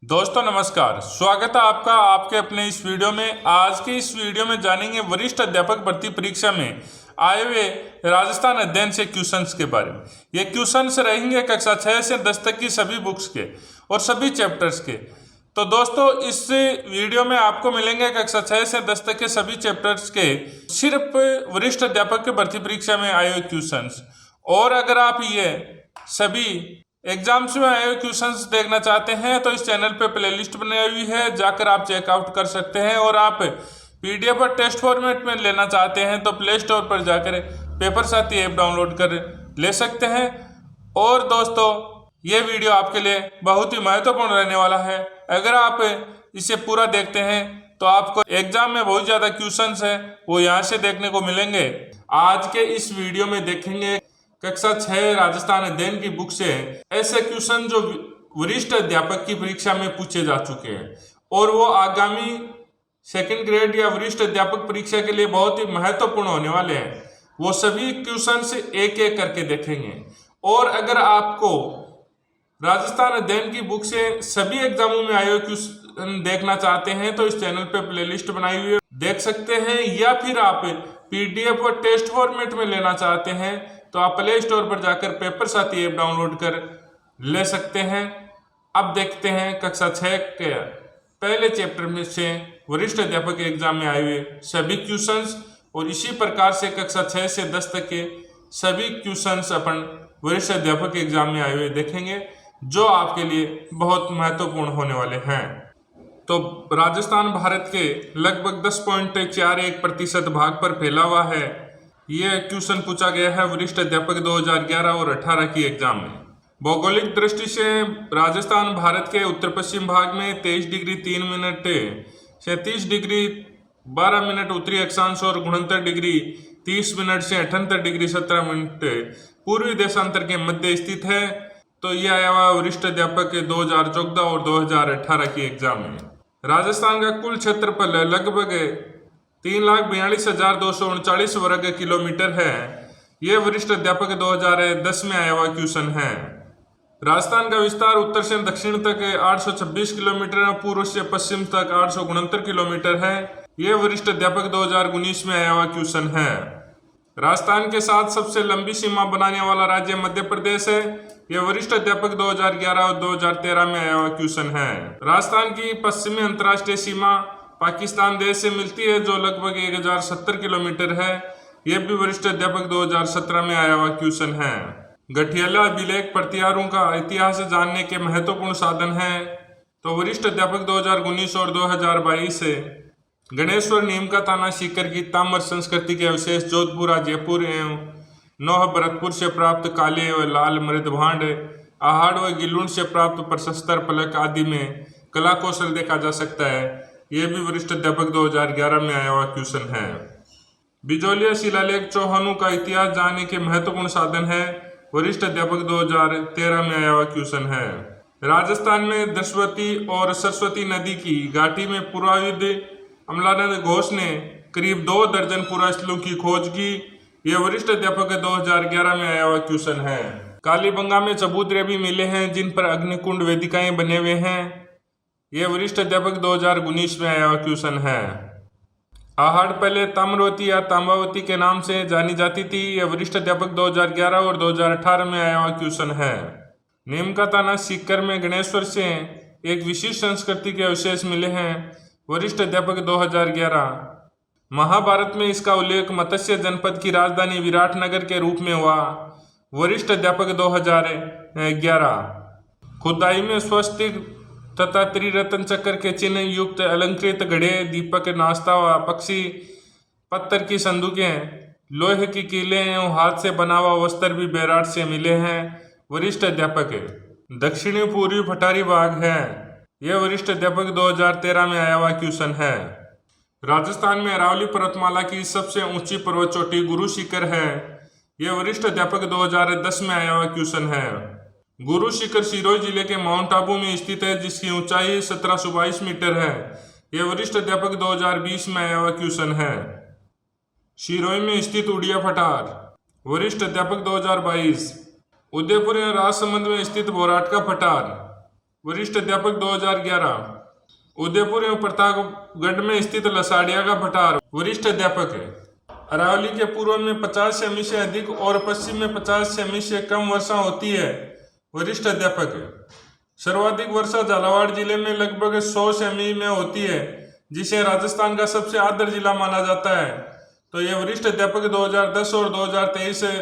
दोस्तों नमस्कार, स्वागत है आपका आपके अपने इस वीडियो में। आज के इस वीडियो में जानेंगे वरिष्ठ अध्यापक भर्ती परीक्षा में आए हुए राजस्थान अध्ययन से क्वेश्चंस के बारे में। ये क्वेश्चंस रहेंगे कक्षा 6 से 10 तक की सभी बुक्स के और सभी चैप्टर्स के। तो दोस्तों इस वीडियो में आपको मिलेंगे कक्षा 6 से 10 तक के सभी चैप्टर्स के सिर्फ वरिष्ठ अध्यापक के भर्ती परीक्षा में आए हुए क्वेश्चंस। और अगर आप ये सभी एग्जाम्स में आए हुए क्वेश्चंस देखना चाहते हैं तो इस चैनल पे प्लेलिस्ट बनाई हुई है, जाकर आप चेकआउट कर सकते हैं। और आप पीडीएफ और टेस्ट फॉर्मेट में लेना चाहते हैं तो प्ले स्टोर पर जाकर पेपर साथी ऐप डाउनलोड कर ले सकते हैं। और दोस्तों ये वीडियो आपके लिए बहुत ही महत्वपूर्ण रहने वाला है। अगर आप इसे पूरा देखते हैं तो आपको एग्जाम में बहुत ज़्यादा क्वेश्चंस है वो यहाँ से देखने को मिलेंगे। आज के इस वीडियो में देखेंगे कक्षा 6 राजस्थान अध्ययन की बुक से ऐसे क्वेश्चन जो वरिष्ठ अध्यापक की परीक्षा में पूछे जा चुके हैं और वो आगामी सेकंड ग्रेड या वरिष्ठ अध्यापक परीक्षा के लिए बहुत ही महत्वपूर्ण होने वाले हैं। वो सभी क्वेश्चन से एक एक करके देखेंगे। और अगर आपको राजस्थान अध्ययन की बुक से सभी एग्जामों में आए हुए क्वेश्चन देखना चाहते हैं तो इस चैनल पे प्लेलिस्ट बनाई हुई है, देख सकते हैं। या फिर आप पीडीएफ और टेस्ट फॉर्मेट में लेना चाहते हैं तो आप प्ले स्टोर पर जाकर पेपर साथी ऐप डाउनलोड कर ले सकते हैं। अब देखते हैं कक्षा 6 के पहले चैप्टर में से वरिष्ठ अध्यापक एग्जाम में आए हुए सभी क्वेश्चंस। और इसी प्रकार से कक्षा 6 से 10 तक के सभी क्वेश्चंस अपन वरिष्ठ अध्यापक एग्जाम में आए हुए देखेंगे जो आपके लिए बहुत महत्वपूर्ण होने वाले हैं। तो राजस्थान भारत के लगभग 10.41% भाग पर फैला हुआ है। यह क्वेश्चन पूछा गया है वरिष्ठ अध्यापक 2011 और 18 की एग्जाम में। भौगोलिक दृष्टि से राजस्थान भारत के उत्तर पश्चिम भाग में 23 डिग्री 3 मिनट 37 डिग्री 12 मिनट उत्तरी अक्षांश और 69 डिग्री 30 मिनट से 78 डिग्री 17 मिनट पूर्वी देशांतर के मध्य स्थित है। तो यह आया हुआ वरिष्ठ अध्यापक 2014 और 2018 की एग्जाम में। राजस्थान का कुल क्षेत्रफल लगभग 3,42,239 वर्ग किलोमीटर है। यह वरिष्ठ अध्यापक 2010 में आया हुआ क्वेश्चन है। राजस्थान का विस्तार उत्तर से दक्षिण तक 826 किलोमीटर और पूर्व से पश्चिम तक 869 किलोमीटर है। यह वरिष्ठ अध्यापक 2019 में आया हुआ क्वेश्चन है। राजस्थान के साथ सबसे लंबी सीमा बनाने वाला राज्य मध्य प्रदेश है। यह वरिष्ठ अध्यापक 2011 और 2013 में आया हुआ क्वेश्चन है। राजस्थान की पश्चिमी अंतर्राष्ट्रीय सीमा पाकिस्तान देश से मिलती है जो लगभग 1070 किलोमीटर है। यह भी वरिष्ठ अध्यापक 2017 में आया हुआ क्वेश्चन है। गठियाला अभिलेख प्रतिहारों का इतिहास जानने के महत्वपूर्ण साधन है। तो वरिष्ठ अध्यापक 2019 और 2022 से गणेश्वर नीमका थाना सीकर की ताम्र संस्कृति के अवशेष जोधपुर जयपुर एवं नौह भरतपुर से प्राप्त काले व लाल मृद भांड आहड़ व गिलुंड से प्राप्त प्रशस्तर फलक आदि में कला कौशल देखा जा सकता है। यह भी वरिष्ठ अध्यापक 2011 में आया हुआ क्वेश्चन है। बिजौलिया शिलालेख चौहानों का इतिहास जानने के महत्वपूर्ण साधन है। वरिष्ठ अध्यापक 2013 में आया हुआ क्वेश्चन है। राजस्थान में दशवती और सरस्वती नदी की घाटी में पुराविद अमलानंद घोष ने करीब 2 दर्जन पुरास्थलों की खोज की। यह वरिष्ठ अध्यापक 2011 में आया हुआ क्वेश्चन है। कालीबंगा में चबूतरे भी मिले हैं जिन पर अग्निकुंड वेदिकाएं बने हुए हैं। यह वरिष्ठ अध्यापक 2019 में आया हुआ क्वेश्चन है। आहड़ पहले ताम्रवती या तांबावती के नाम से जानी जाती थी। यह वरिष्ठ अध्यापक 2011 और 2018 में आया हुआ क्वेश्चन है। नीमका थाना सीकर में गणेश्वर से एक विशिष्ट संस्कृति के अवशेष मिले हैं। वरिष्ठ अध्यापक 2011। महाभारत में इसका उल्लेख मत्स्य जनपद की राजधानी विराटनगर के रूप में हुआ। वरिष्ठ अध्यापक 2011। खुदाई में स्वस्तिक तथा त्रिरत्न चक्र के चिन्ह युक्त अलंकृत घड़े, दीपक, नाश्ता व पक्षी, पत्थर की संदूकें, लोहे की कीलें एवं हाथ से बना हुआ वस्त्र भी बैराट से मिले हैं। वरिष्ठ अध्यापक दक्षिणी पूर्वी पठारी भाग है। यह वरिष्ठ अध्यापक 2013 में आया हुआ क्वेश्चन है। राजस्थान में अरावली पर्वतमाला की सबसे ऊंची पर्वत चोटी गुरु शिखर है। यह वरिष्ठ अध्यापक 2010 में आया हुआ क्वेश्चन है। गुरु शिखर सिरोही जिले के माउंट आबू में स्थित है जिसकी ऊंचाई 1722 मीटर है। यह वरिष्ठ अध्यापक 2020 में आया हुआ क्वेश्चन है। सिरोही में स्थित उड़िया पठार। वरिष्ठ अध्यापक 2022। उदयपुर एवं राजसमंद में स्थित बोराट का पठार। वरिष्ठ अध्यापक 2011 उदयपुर एवं प्रतापगढ़ में स्थित लसाड़िया का भटार वरिष्ठ अध्यापक है। अरावली के पूर्व में 50 सेमी से अधिक और पश्चिम में 50 सेमी से कम वर्षा होती है, वरिष्ठ अध्यापक है। सर्वाधिक वर्षा झालावाड़ जिले में लगभग 100 सेमी में होती है, जिसे राजस्थान का सबसे आर्द्र जिला माना जाता है। तो यह वरिष्ठ अध्यापक 2010 और 2023 से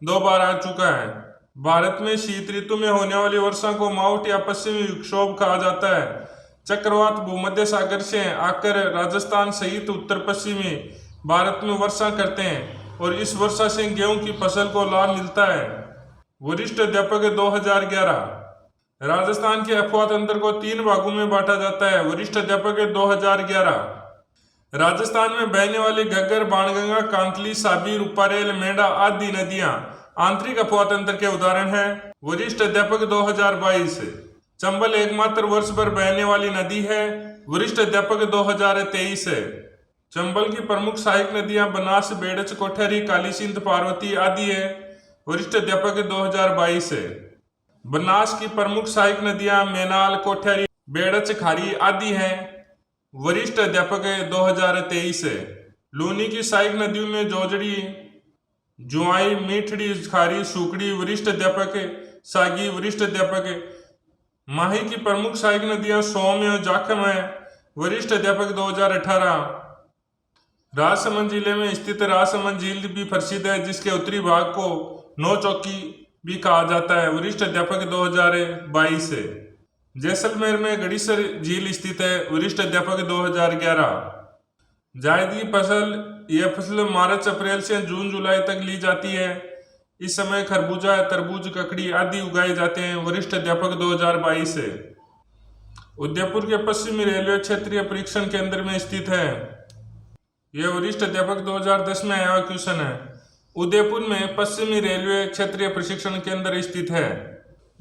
2 बार आ चुका है। भारत में शीत ऋतु में होने वाली वर्षा को माउट या पश्चिमी विक्षोभ कहा जाता है। चक्रवात भूमध्य सागर से आकर राजस्थान सहित उत्तर पश्चिमी भारत में वर्षा करते हैं और इस वर्षा से गेहूं की फसल को लाभ मिलता है। वरिष्ठ अध्यापक 2011 राजस्थान के अफवाह तंत्र को 3 भागों में बांटा जाता है। वरिष्ठ अध्यापक 2011 राजस्थान में बहने वाली घग्गर, बाणगंगा, कांतली, साबी, रूपारेल, मेंढा आदि नदियां आंतरिक अफवाह तंत्र के उदाहरण हैं। वरिष्ठ अध्यापक 2022 चंबल एकमात्र वर्ष भर बहने वाली नदी है। वरिष्ठ अध्यापक 2023 है। चंबल की प्रमुख सहायक नदियां बनास, बेड़च, कोठरी, काली सिंध, पार्वती आदि है। वरिष्ठ अध्यापक 2022 है। बनास की प्रमुख सहायक नदियां मेनाल, कोठरी, बेड़च, खारी आदि हैं। वरिष्ठ अध्यापक 2023 है। लूनी की सहायक नदियों में जोजड़ी, जुआई, मीठड़ी, खारी, सूकड़ी वरिष्ठ अध्यापक, सागी वरिष्ठ अध्यापक। माही की प्रमुख सहायक नदियां सोम और जाखम है। वरिष्ठ अध्यापक 2018 राजसमंद जिले में स्थित राजसमंद झील भी प्रसिद्ध है, जिसके उत्तरी भाग को नौ चौकी भी कहा जाता है। वरिष्ठ अध्यापक 2022 है। जैसलमेर में गड़ीसर झील स्थित है। वरिष्ठ अध्यापक 2011 जायद की फसल, यह फसल मार्च अप्रैल से जून जुलाई तक ली जाती है। इस समय खरबूजा, तरबूज, ककड़ी आदि उगाए जाते हैं। वरिष्ठ अध्यापक 2022 है। उदयपुर के पश्चिमी रेलवे क्षेत्रीय परीक्षण केंद्र में स्थित है। यह वरिष्ठ अध्यापक 2010 में आया क्वेश्चन है। उदयपुर में पश्चिमी रेलवे क्षेत्रीय प्रशिक्षण केंद्र स्थित है।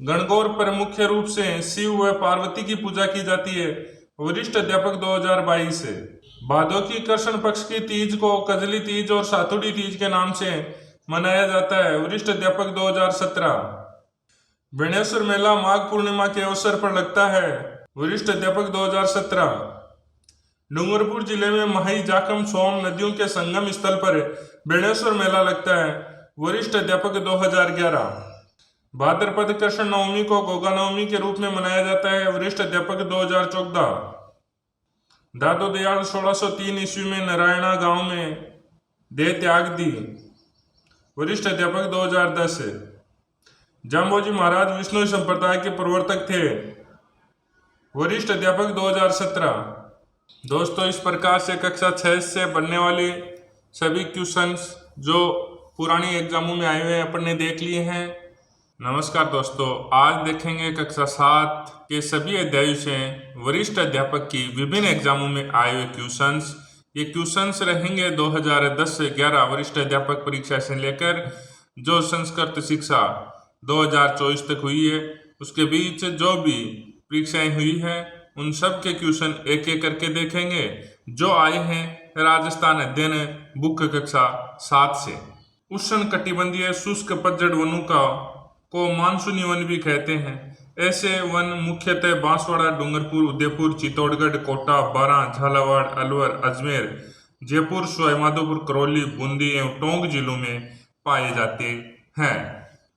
गणगौर पर मुख्य रूप से शिव व पार्वती की पूजा की जाती है। वरिष्ठ अध्यापक 2022 है। भादों की कृष्ण पक्ष की तीज को कजली तीज और सातुड़ी तीज के नाम से मनाया जाता है। वरिष्ठ अध्यापक 2017 बेणेश्वर मेला माघ पूर्णिमा के अवसर पर लगता है। वरिष्ठ अध्यापक 2017 डूंगरपुर जिले में माही, जाखम, सोम नदियों के संगम स्थल पर बेणेश्वर मेला लगता है। वरिष्ठ अध्यापक 2011 भाद्रपद कृष्ण नवमी को गोगा नवमी के रूप में मनाया जाता है। वरिष्ठ अध्यापक 2014 दादो दयाल 1603 ईस्वी में नारायणा गांव में देह त्याग दी। वरिष्ठ अध्यापक 2010 है। जाम्बोजी महाराज विष्णु संप्रदाय के प्रवर्तक थे। वरिष्ठ अध्यापक 2017। दोस्तों, इस प्रकार से कक्षा 6 से बनने वाले सभी क्वेश्चंस जो पुरानी एग्जामों में आए हुए हैं अपन ने देख लिए हैं। नमस्कार दोस्तों, आज देखेंगे कक्षा 7 के सभी अध्यायों से वरिष्ठ अध्यापक की विभिन्न एग्जामों में आए हुए क्वेश्चंस। ये क्वेश्चंस रहेंगे 2010 से 11 वरिष्ठ अध्यापक परीक्षा से लेकर जो संस्कृत शिक्षा 2024 तक हुई है, उसके बीच जो भी परीक्षाएं हुई हैं उन सब के क्वेश्चन एक एक करके देखेंगे जो आए हैं राजस्थान अध्ययन बुक कक्षा 7 से। उष्ण कटिबंधीय शुष्क पतझड़ वनों को मानसूनी वन भी कहते हैं। ऐसे वन मुख्यतः बांसवाड़ा, डूंगरपुर, उदयपुर, चित्तौड़गढ़, कोटा, बारां, झालावाड़, अलवर, अजमेर, जयपुर, सवाईमाधोपुर, करौली, बूंदी एवं टोंक जिलों में पाए जाते हैं।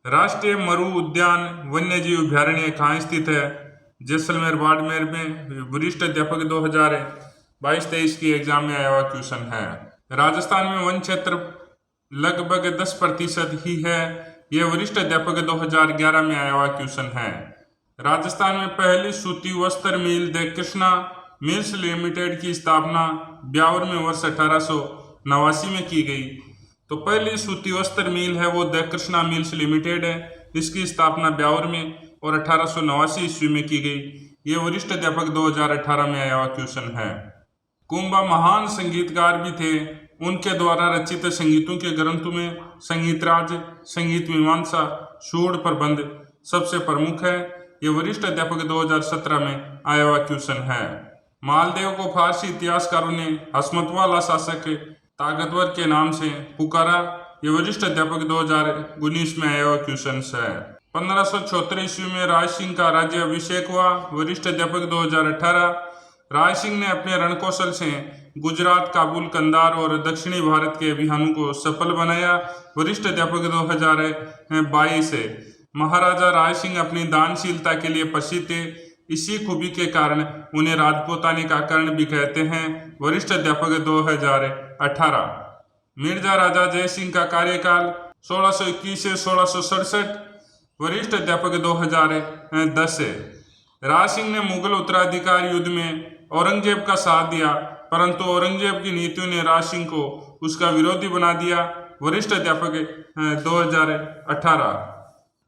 राष्ट्रीय मरु उद्यान वन्यजीव अभ्यारण्य कहाँ स्थित है? जैसलमेर, बाड़मेर में। वरिष्ठ अध्यापक 2022-23 की एग्जाम में आया हुआ क्वेश्चन है। राजस्थान में वन क्षेत्र लगभग 10% ही है। यह वरिष्ठ अध्यापक 2011 में आया हुआ क्वेश्चन है। राजस्थान में पहली सूती वस्त्र मिल द कृष्णा मिल्स लिमिटेड की स्थापना ब्यावर में वर्ष 1889 में की गई। तो पहली सूती वस्त्र मिल है वो द कृष्णा मिल्स लिमिटेड है। इसकी स्थापना ब्यावर में और 1889 ईस्वी में की गई। ये वरिष्ठ अध्यापक 2018 में आया हुआ क्वेश्चन है। कुंभा महान संगीतकार भी थे। उनके द्वारा रचित संगीतों के ग्रंथों में संगीत राज, संगीत मीमांसा, सूढ़ प्रबंध सबसे प्रमुख है। ये वरिष्ठ अध्यापक 2017 में आया हुआ क्वेश्चन है। मालदेव को फारसी इतिहासकारों ने हसमत वाला शासक ताकतवर के नाम से पुकारा। ये वरिष्ठ अध्यापक 2019 में आया हुआ क्वेश्चन है। 1576 ईस्वी में राज सिंह का राज्य अभिषेक हुआ। वरिष्ठ अध्यापक 2018। राज सिंह ने अपने रणकौशल से गुजरात, काबुल, कंधार और दक्षिणी भारत के अभियानों को सफल बनाया। वरिष्ठ अध्यापक 2022। महाराजा राज सिंह अपनी दानशीलता के लिए प्रसिद्ध थे। इसी खूबी के कारण उन्हें राजपूतानी का कर्ण भी कहते हैं। वरिष्ठ अध्यापक 2018। मिर्जा राजा जय सिंह का कार्यकाल 1621 से 1667। वरिष्ठ अध्यापक 2010। राज सिंह ने मुगल उत्तराधिकार युद्ध में औरंगजेब का साथ दिया, परंतु औरंगजेब की नीतियों ने राज सिंह को उसका विरोधी बना दिया। वरिष्ठ अध्यापक 2018।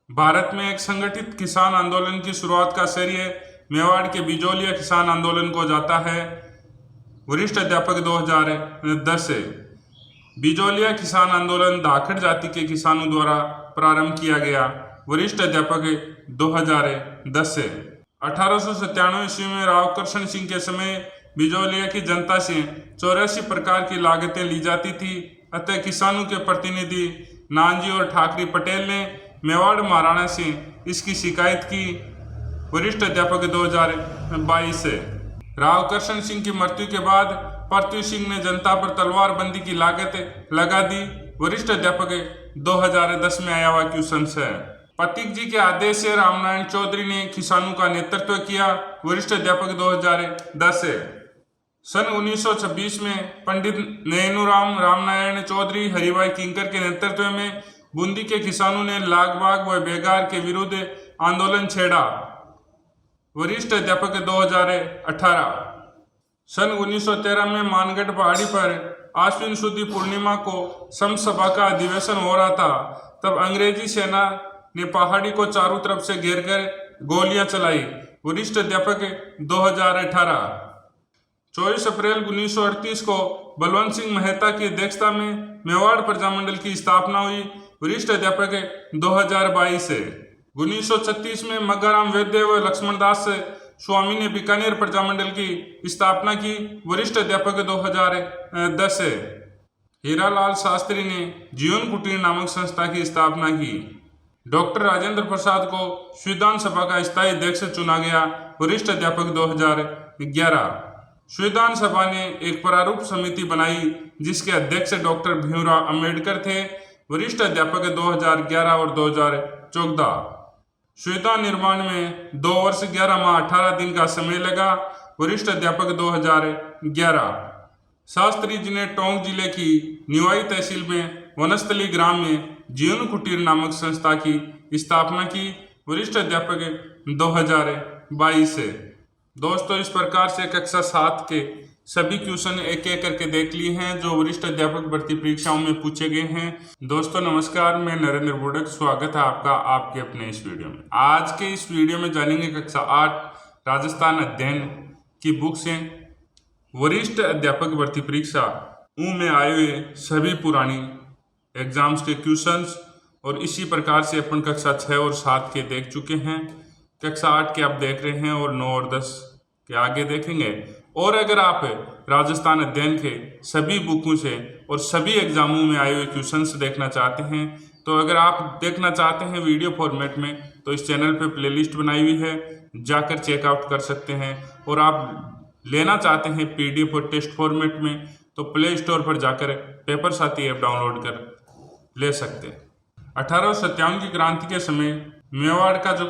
भारत में एक संगठित किसान आंदोलन की शुरुआत का श्रेय मेवाड़ के बिजोलिया किसान आंदोलन को जाता है। वरिष्ठ अध्यापक 2010। बिजोलिया किसान आंदोलन धाकड़ जाति के किसानों द्वारा प्रारंभ किया गया। वरिष्ठ अध्यापक 2010। 1897 ईस्वी में राव कृष्ण सिंह के समय बिजोलिया की जनता से 84 प्रकार की लागतें ली जाती थी, अतः किसानों के प्रतिनिधि नानजी और ठाकरी पटेल ने मेवाड़ महाराणा से इसकी शिकायत की। वरिष्ठ अध्यापक 2022। राव कृष्ण सिंह की मृत्यु के बाद पृथ्वी सिंह ने जनता पर तलवारबंदी की लागत लगा दी। वरिष्ठ अध्यापक 2010 में आया हुआ क्वेश्चन है। प्रतीक जी के आदेश से रामनारायण चौधरी ने किसानों का नेतृत्व किया। वरिष्ठ अध्यापक 2010। सन 1926 में पंडित नैनूराम रामनारायण चौधरी हरिभाई किंकर के नेतृत्व में बूंदी के किसानों ने लागबाग व बेगार के विरुद्ध आंदोलन छेड़ा। वरिष्ठ अध्यापक 2018। सन 1913 में मानगढ़ पहाड़ी पर आश्विन शुद्ध पूर्णिमा को समसभा का अधिवेशन हो रहा था, तब अंग्रेजी सेना ने पहाड़ी को चारों तरफ से घेरकर गोलियां चलाई। वरिष्ठ अध्यापक 2018। 24 अप्रैल 1938 को बलवंत सिंह मेहता की अध्यक्षता में मेवाड़ प्रजामंडल की स्थापना हुई। वरिष्ठ अध्यापक 2022। 1936 में मग्गाराम वैद्य व लक्ष्मणदास स्वामी ने बीकानेर प्रजामंडल की स्थापना की। वरिष्ठ अध्यापक 2010। हीरालाल शास्त्री ने जीवन कुटीर नामक संस्था की स्थापना की। डॉक्टर राजेंद्र प्रसाद को संविधान सभा का स्थायी अध्यक्ष चुना गया। वरिष्ठ अध्यापक 2011। संविधान सभा ने एक प्रारूप समिति बनाई जिसके अध्यक्ष डॉक्टर भीमराव अंबेडकर थे। वरिष्ठ अध्यापक 2011 और 2014। संविधान निर्माण में 2 वर्ष 11 माह 18 दिन का समय लगा। वरिष्ठ अध्यापक 2011। शास्त्री जी ने टोंक जिले की निवाई तहसील में वनस्थली ग्राम में जीवन कुटीर नामक संस्था की स्थापना की। वरिष्ठ अध्यापक 2022। दोस्तों, इस प्रकार से कक्षा 7 के सभी क्वेश्चन एक एक करके देख लिए हैं जो वरिष्ठ अध्यापक भर्ती परीक्षाओं में पूछे गए हैं। दोस्तों नमस्कार, मैं नरेंद्र बोडक, स्वागत है आपका आपके अपने इस वीडियो में। आज के इस वीडियो में जानेंगे कक्षा 8 राजस्थान अध्ययन की बुक से वरिष्ठ अध्यापक भर्ती परीक्षा में आए हुए सभी पुरानी एग्जाम्स के क्वेश्चंस, और इसी प्रकार से अपन कक्षा 6 और 7 के देख चुके हैं। कक्षा 8 के आप देख रहे हैं और 9 और 10 के आगे देखेंगे। और अगर आप राजस्थान अध्ययन के सभी बुकों से और सभी एग्जामों में आए हुए क्वेश्चंस देखना चाहते हैं, तो अगर आप देखना चाहते हैं वीडियो फॉर्मेट में, तो इस चैनल पे प्लेलिस्ट बनाई हुई है, जाकर चेकआउट कर सकते हैं। और आप लेना चाहते हैं PDF और टेस्ट फॉर्मेट में, तो प्ले स्टोर पर जाकर पेपर साथी ऐप डाउनलोड कर ले सकते हैं। 1857 की क्रांति के समय मेवाड़ का जो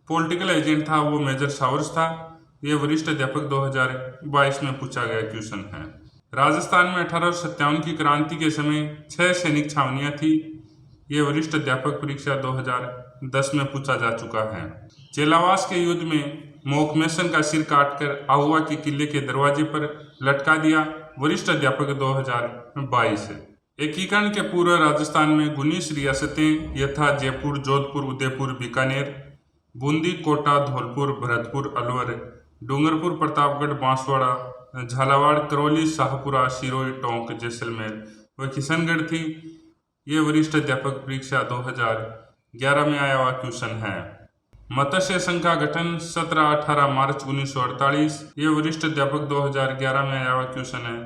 पॉलिटिकल एजेंट था वो मेजर सावर्स था। ये वरिष्ठ अध्यापक 2022 में पूछा गया क्वेश्चन है। राजस्थान में 1857 की क्रांति के समय 6 सैनिक छावनियां थी। ये वरिष्ठ अध्यापक परीक्षा 2010 में पूछा जा चुका है। चेलावास के युद्ध में मोकमेसन का सिर काटकर आहुआ के किले के दरवाजे पर लटका दिया। वरिष्ठ अध्यापक 2022। एकीकरण के पूर्व राजस्थान में 19 रियासतें यथा जयपुर, जोधपुर, उदयपुर, बीकानेर, बूंदी, कोटा, धौलपुर, भरतपुर, अलवर, डूंगरपुर, प्रतापगढ़, बांसवाड़ा, झालावाड़, करौली, शाहपुरा, सिरोही, टोंक, जैसलमेर व किशनगढ़ थी। ये वरिष्ठ अध्यापक परीक्षा 2011 में आया हुआ क्वेश्चन है। मत्स्य संघ का गठन 17-18 मार्च 1948। ये वरिष्ठ अध्यापक 2011 में आया हुआ क्वेश्चन है।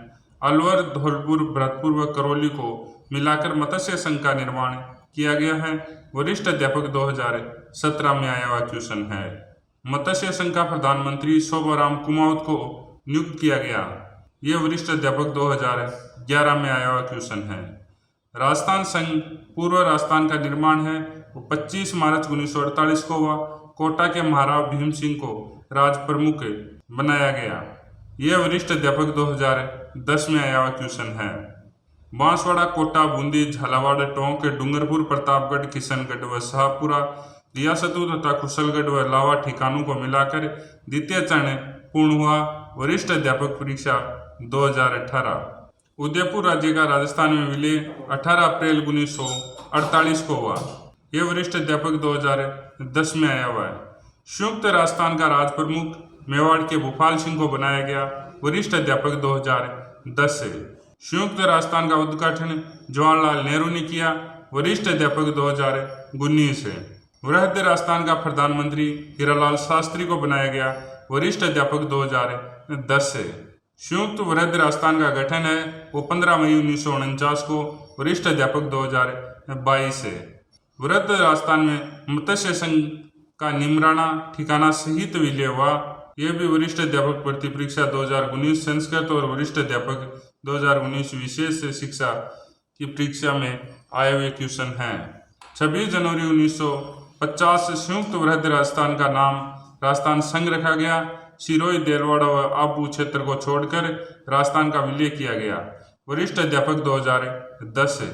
अलवर, धौलपुर, भरतपुर व करौली को मिलाकर मत्स्य संघ का निर्माण किया गया है। वरिष्ठ अध्यापक 2017 में आया हुआ क्वेश्चन है। मत्स्य संघ का प्रधानमंत्री शोभाराम कुमावत को नियुक्त किया गया। ये वरिष्ठ अध्यापक 2011 में आया हुआ क्वेश्चन है। राजस्थान संघ पूर्व राजस्थान का निर्माण है वो 25 मार्च 1948 को हुआ। कोटा के महाराव भीम सिंह को राज प्रमुख बनाया गया। यह वरिष्ठ अध्यापक 2010 में आया हुआ क्वेश्चन है। बांसवाड़ा, कोटा, बूंदी, झालावाड़, टोंक, डूंगरपुर, प्रतापगढ़, किशनगढ़ व शाहपुरा रियासतों तथा कुशलगढ़ व लावा ठिकानों को मिलाकर द्वितीय चरण पूर्ण हुआ। वरिष्ठ अध्यापक परीक्षा 2018 उदयपुर राज्य का राजस्थान में विलय 18 अप्रैल 1948 को हुआ। यह वरिष्ठ अध्यापक 2010 में आया हुआ है। संयुक्त राजस्थान का राज प्रमुख मेवाड़ के भूपाल सिंह को बनाया गया। वरिष्ठ अध्यापक 2010 से। संयुक्त राजस्थान का उद्घाटन जवाहरलाल नेहरू ने किया। वरिष्ठ अध्यापक 2019 से। वृहद राजस्थान का प्रधानमंत्री हीरालाल शास्त्री को बनाया गया। वरिष्ठ अध्यापक 2010 से। संयुक्त वृहद राजस्थान का गठन है वो 15 मई 1949 को। वरिष्ठ अध्यापक 2022 से। वृहद राजस्थान में मत्स्य संघ का निमराना ठिकाना सहित विलय हुआ। यह भी वरिष्ठ अध्यापक भर्ती परीक्षा 2019 संस्कृत और वरिष्ठ अध्यापक 2019 विशेष शिक्षा की परीक्षा में आए हुए क्वेश्चन हैं। 26 जनवरी 1950 संयुक्त वृहद राजस्थान का नाम राजस्थान संघ रखा गया। सिरोही, देलवाड़ा व आबू क्षेत्र को छोड़कर राजस्थान का विलय किया गया। वरिष्ठ अध्यापक 2010 से।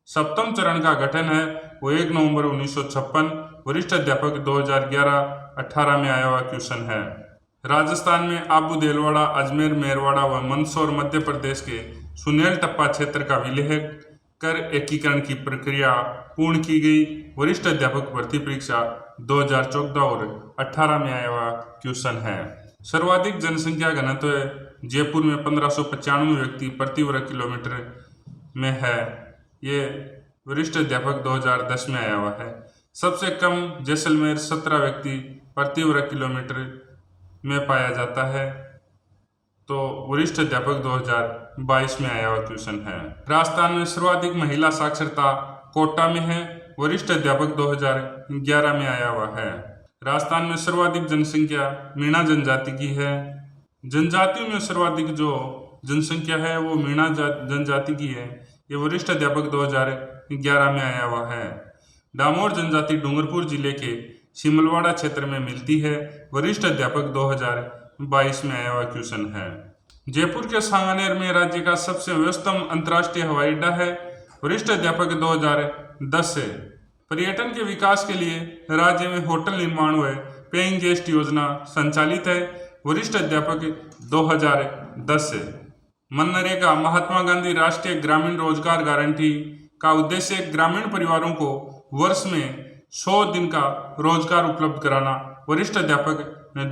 सप्तम चरण का गठन है वो 1 नवंबर 1956। वरिष्ठ अध्यापक 2011-18 में आया हुआ क्वेश्चन है। राजस्थान में आबू, देलवाड़ा, अजमेर, मेरवाड़ा व मंदसौर मध्य प्रदेश के सुनेल टप्पा क्षेत्र का विलय कर एकीकरण की प्रक्रिया पूर्ण की गई। वरिष्ठ अध्यापक भर्ती परीक्षा 2014 और 18 में आया हुआ क्वेश्चन है। सर्वाधिक जनसंख्या घनत्व जयपुर में 1595 व्यक्ति प्रति वर्ग किलोमीटर में है। ये वरिष्ठ अध्यापक 2010 में आया हुआ है। सबसे कम जैसलमेर 17 व्यक्ति प्रति वर्ग किलोमीटर में पाया जाता है। तो वरिष्ठ अध्यापक 2022 में आया हुआ क्वेश्चन है। राजस्थान में सर्वाधिक महिला साक्षरता कोटा में है। वरिष्ठ अध्यापक 2011 में आया हुआ है। राजस्थान में सर्वाधिक जनसंख्या मीणा जनजाति की है। जनजातियों में सर्वाधिक जो जनसंख्या है वो मीणा जनजाति की है। ये वरिष्ठ अध्यापक 2011 में आया हुआ है। डामोर जनजाति डूंगरपुर जिले के सिमलवाड़ा क्षेत्र में मिलती है। वरिष्ठ अध्यापक 2022 में आया हुआ क्वेश्चन है। जयपुर के सांगानेर में राज्य का सबसे व्यस्तम अंतर्राष्ट्रीय हवाई अड्डा है। वरिष्ठ अध्यापक 2010 से। पर्यटन के विकास के लिए राज्य में होटल निर्माण व पेइंग गेस्ट योजना संचालित है। वरिष्ठ अध्यापक 2010 से। मनरेगा महात्मा गांधी राष्ट्रीय ग्रामीण रोजगार गारंटी का उद्देश्य ग्रामीण परिवारों को वर्ष में 100 दिन का रोजगार उपलब्ध कराना। वरिष्ठ अध्यापक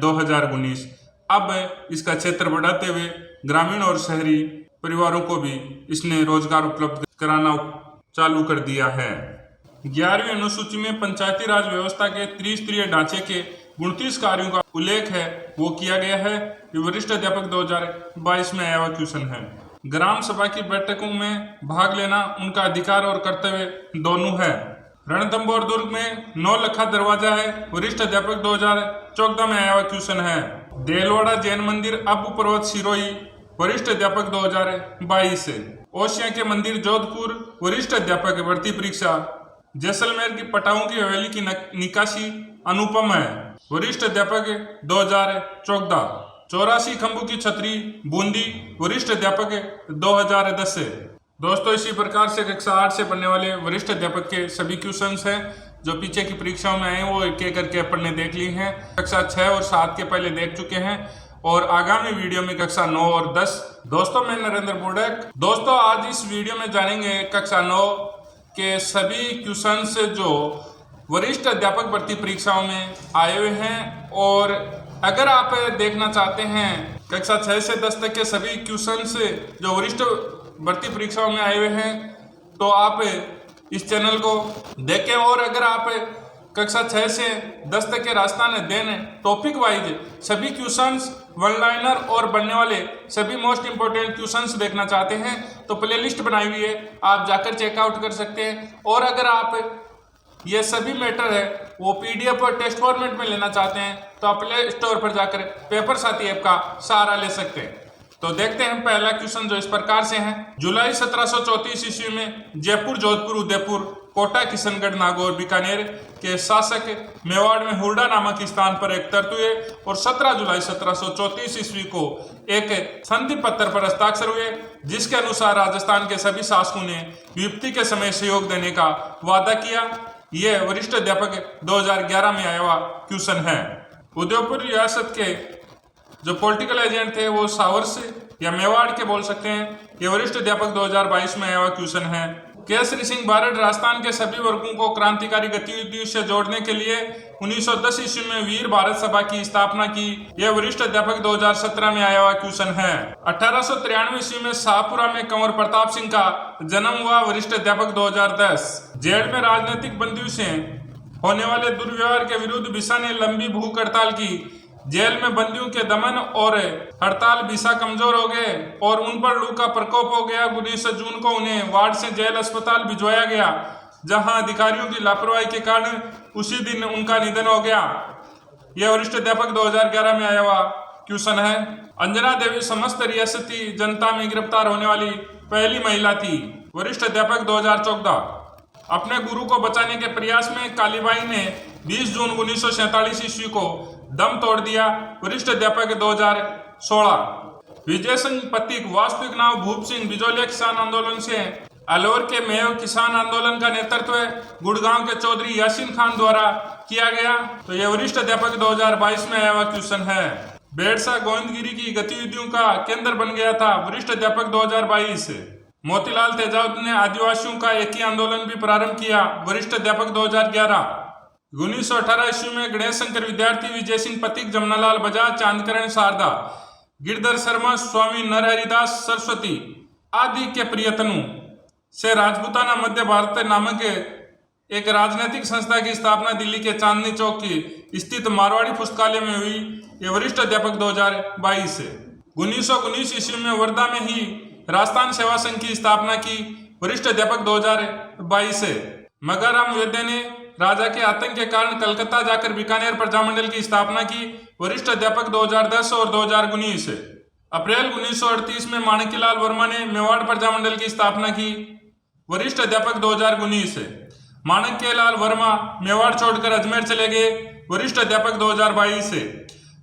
2019। अब इसका क्षेत्र बढ़ाते हुए ग्रामीण और शहरी परिवारों को भी इसने रोजगार उपलब्ध कराना चालू कर दिया है। 11वीं अनुसूची में पंचायती राज व्यवस्था के त्रिस्तरीय ढांचे के 29 कार्यों का उल्लेख है वो किया गया है। ये वरिष्ठ अध्यापक 2022 में आया हुआ क्वेश्चन है। ग्राम सभा की बैठकों में भाग लेना उनका अधिकार और कर्तव्य दोनों है। रणथंभौर दुर्ग में 9 लखा दरवाजा है। वरिष्ठ अध्यापक 2014 में आया हुआ क्वेश्चन है। देलवाड़ा जैन मंदिर अबू पर्वत सिरोही। वरिष्ठ अध्यापक 2022 से। ओसिया के मंदिर जोधपुर। वरिष्ठ अध्यापक भर्ती परीक्षा। जैसलमेर की पटाओं की हवेली की निकासी अनुपम है। वरिष्ठ अध्यापक 2014। 84 खंभों की छतरी बूंदी। वरिष्ठ अध्यापक 2010 से। दोस्तों इसी प्रकार से कक्षा 8 से पढ़ने वाले वरिष्ठ अध्यापक के सभी क्वेश्चंस हैं जो पीछे की परीक्षाओं में आए वो एक एक करके अपन ने देख लिए हैं। कक्षा 6 और 7 के पहले देख चुके हैं और आगामी वीडियो में कक्षा 9 और 10। दोस्तों मैं नरेंद्र बोडक। दोस्तों आज इस वीडियो में जानेंगे कक्षा 9 के सभी क्वेश्चंस जो वरिष्ठ अध्यापक भर्ती परीक्षाओं में आए हुए हैं। और अगर आप देखना चाहते हैं कक्षा 6 से 10 तक के सभी क्वेश्चंस जो वरिष्ठ भर्ती परीक्षाओं में आए हुए हैं तो आप इस चैनल को देखें। और अगर आप कक्षा 6 से 10 तक के राजस्थान अध्ययन टॉपिक वाइज सभी क्वेश्चंस, वन लाइनर और बनने वाले सभी मोस्ट इंपोर्टेंट क्वेश्चंस देखना चाहते हैं तो प्लेलिस्ट बनाई हुई है, आप जाकर चेकआउट कर सकते हैं। और अगर आप ये सभी मैटर है वो पीडीएफ और टेस्ट फॉर्मेट में लेना चाहते हैं तो आप प्ले स्टोर पर जाकर पेपर साथी ऐप का सहारा ले सकते हैं। तो देखते हैं पहला क्वेश्चन जो इस प्रकार से है। जुलाई 1734 ईस्वी में जयपुर, जोधपुर, उदयपुर, कोटा, किशनगढ़, नागौर, बीकानेर के शासक मेवाड़ में हुरडा नामक स्थान पर एकत्रित हुए और 17 जुलाई 1734 ईस्वी को एक संधि पत्र पर हस्ताक्षर हुए, जिसके अनुसार राजस्थान के सभी शासकों ने विपत्ति के समय सहयोग देने का वादा किया। यह वरिष्ठ अध्यापक 2011 में आया हुआ क्वेश्चन है। उदयपुर रियासत के जो पॉलिटिकल एजेंट थे वो सावर्स या मेवाड़ के बोल सकते हैं। ये वरिष्ठ अध्यापक 2022 में आया हुआ क्वेश्चन है। केसरी सिंह बारड राजस्थान के सभी वर्गों को क्रांतिकारी गतिविधियों से जोड़ने के लिए 1910 ईस्वी में वीर भारत सभा की स्थापना की। यह वरिष्ठ अध्यापक 2017 में आया हुआ क्वेश्चन है। 1893 ईस्वी में शाहपुरा में कंवर प्रताप सिंह का जन्म हुआ। वरिष्ठ अध्यापक 2010। जेल में राजनीतिक बंदियों से होने वाले दुर्व्यवहार के विरुद्ध बिसा ने लंबी भूख हड़ताल की। जेल में बंदियों के दमन और हड़ताल बिसा कमजोर हो गए और उन पर लू का प्रकोप हो गया। 19 जून को उन्हें वार्ड से जेल अस्पताल भिजवाया गया, जहां अधिकारियों की लापरवाही के कारण उसी दिन उनका निधन हो गया। यह वरिष्ठ अध्यापक 2011 में आया हुआ क्वेश्चन है। अंजना देवी समस्त रियासती जनता में गिरफ्तार होने वाली पहली महिला थी। वरिष्ठ अध्यापक 2014। अपने गुरु को बचाने के प्रयास में कालीबाई ने 20 जून 1947 ईस्वी को दम तोड़ दिया। वरिष्ठ अध्यापक 2016। विजय सिंह पथिक वास्तविक नाम भूप सिंह बिजोलिया किसान आंदोलन से अलवर के मेव किसान आंदोलन का नेतृत्व गुड़गांव के चौधरी यासीन खान द्वारा किया गया। तो यह वरिष्ठ अध्यापक 2022 में आया हुआ क्वेश्चन है। बेड़सा गोविंदगिरी की गतिविधियों का केंद्र बन गया था। वरिष्ठ अध्यापक 2022। मोतीलाल तेजाब ने आदिवासियों का एक ही आंदोलन भी प्रारंभ किया। वरिष्ठ अध्यापक 2011। 1918 ईस्वी में गणेश शंकर विद्यार्थी, विजय सिंह पथिक, जमनालाल बजाज, चांदकरण शारदा, गिरधर शर्मा, स्वामी नरहरिदास सरस्वती आदि के प्रयत्नों से राजपूताना मध्य भारत नामक एक राजनीतिक संस्था की स्थापना दिल्ली के चांदनी चौक की स्थित मारवाड़ी पुस्तकालय में हुई। यह वरिष्ठ अध्यापक 2022 है। 1919 ईस्वी में वर्धा में ही राजस्थान सेवा संघ की स्थापना की। वरिष्ठ अध्यापक 2022 है। मगाराम वैद्य ने राजा के आतंक के कारण कलकत्ता जाकर बीकानेर प्रजामंडल की स्थापना की। वरिष्ठ अध्यापक 2010 और 2019। अप्रैल 1938 में माणिक्यलाल वर्मा ने मेवाड़ प्रजामंडल की स्थापना की। वरिष्ठ अध्यापक 2019। माणिक्यलाल वर्मा मेवाड़ छोड़कर अजमेर चले गए। वरिष्ठ अध्यापक 2022।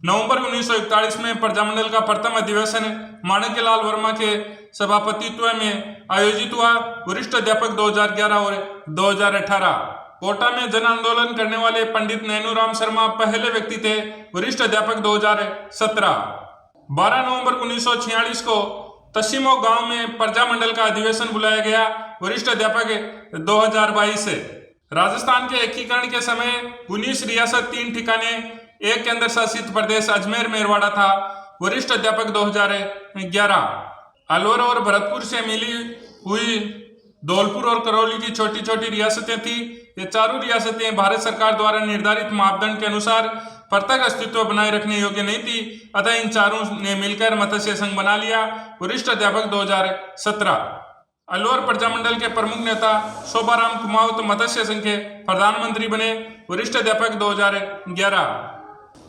नवंबर 1941 में प्रजामंडल का प्रथम अधिवेशन माणिक्यलाल वर्मा के सभापतित्व में आयोजित हुआ। वरिष्ठ अध्यापक 2011 और 2018। कोटा में जन आंदोलन करने वाले पंडित नैनूराम शर्मा पहले व्यक्ति थे। वरिष्ठ अध्यापक 2017। 12 नवंबर 1946 को तसीमो गांव में प्रजामंडल का अधिवेशन बुलाया गया। वरिष्ठ अध्यापक 2022 है। राजस्थान के एकीकरण के समय 19 रियासत, 3 ठिकाने, एक केंद्र शासित प्रदेश अजमेर मेरवाड़ा था। वरिष्ठ अध्यापक 2011। अलवर और भरतपुर से मिली हुई धौलपुर और करौली की छोटी छोटी रियासतें थी। ये चारों रियासतें भारत सरकार द्वारा निर्धारित मापदंड के अनुसार पृथक अस्तित्व बनाए रखने योग्य नहीं थी, अतः इन चारों ने मिलकर मत्स्य संघ बना लिया। वरिष्ठ अध्यापक 2017। अलवर प्रजामंडल के प्रमुख नेता शोभाराम कुमावत मत्स्य संघ के प्रधानमंत्री बने। वरिष्ठ अध्यापक 2011।